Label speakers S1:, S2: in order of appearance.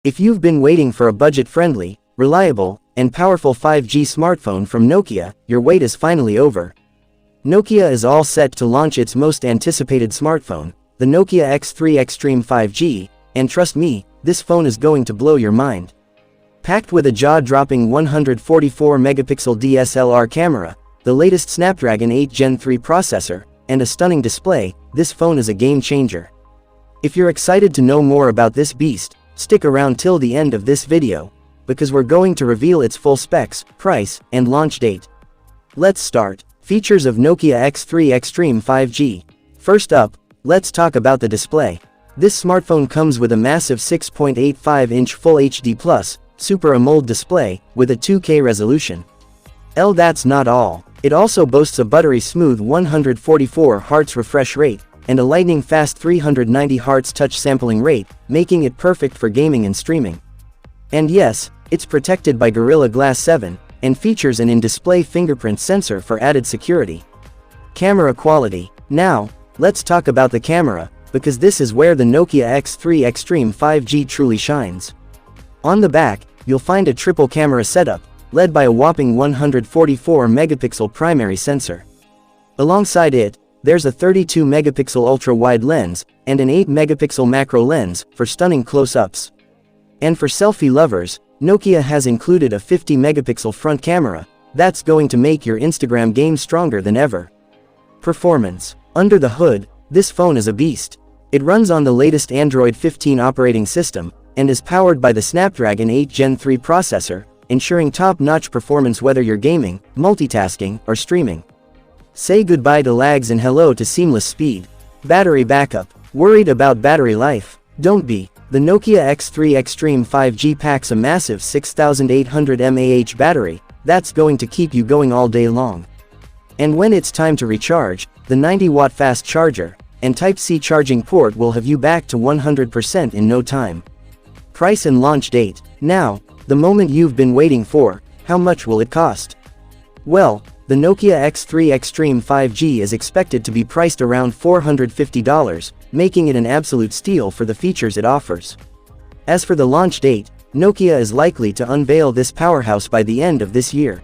S1: If you've been waiting for a budget-friendly, reliable, and powerful 5G smartphone from Nokia, your wait is finally over. Nokia is all set to launch its most anticipated smartphone, the Nokia X3 Xtreme 5G, and trust me, this phone is going to blow your mind. Packed with a jaw-dropping 144-megapixel DSLR camera, the latest Snapdragon 8 Gen 3 processor, and a stunning display, this phone is a game-changer. If you're excited to know more about this beast, stick around till the end of this video, because we're going to reveal its full specs, price, and launch date. Let's start. Features of Nokia X3 Xtreme 5G. First up, let's talk about the display. This smartphone comes with a massive 6.85-inch Full HD+ Super AMOLED display, with a 2K resolution. That's not all. It also boasts a buttery-smooth 144Hz refresh rate, and a lightning-fast 390Hz touch sampling rate, making it perfect for gaming and streaming. And yes, it's protected by Gorilla Glass 7, and features an in-display fingerprint sensor for added security. Camera quality. Now, let's talk about the camera, because this is where the Nokia X3 Xtreme 5G truly shines. On the back, you'll find a triple camera setup, led by a whopping 144-megapixel primary sensor. Alongside it, there's a 32-megapixel ultra-wide lens, and an 8-megapixel macro lens, for stunning close-ups. And for selfie lovers, Nokia has included a 50-megapixel front camera, that's going to make your Instagram game stronger than ever. Performance. Under the hood, this phone is a beast. It runs on the latest Android 15 operating system, and is powered by the Snapdragon 8 Gen 3 processor, ensuring top-notch performance whether you're gaming, multitasking, or streaming. Say goodbye to lags and hello to seamless speed. Battery backup. Worried about battery life? Don't be. The Nokia X3 Xtreme 5G packs a massive 6800 mAh battery, that's going to keep you going all day long. And when it's time to recharge, the 90-watt fast charger and Type-C charging port will have you back to 100% in no time. Price and launch date. Now, the moment you've been waiting for. How much will it cost? Well, the Nokia X3 Xtreme 5G is expected to be priced around $450, making it an absolute steal for the features it offers. As for the launch date, Nokia is likely to unveil this powerhouse by the end of this year.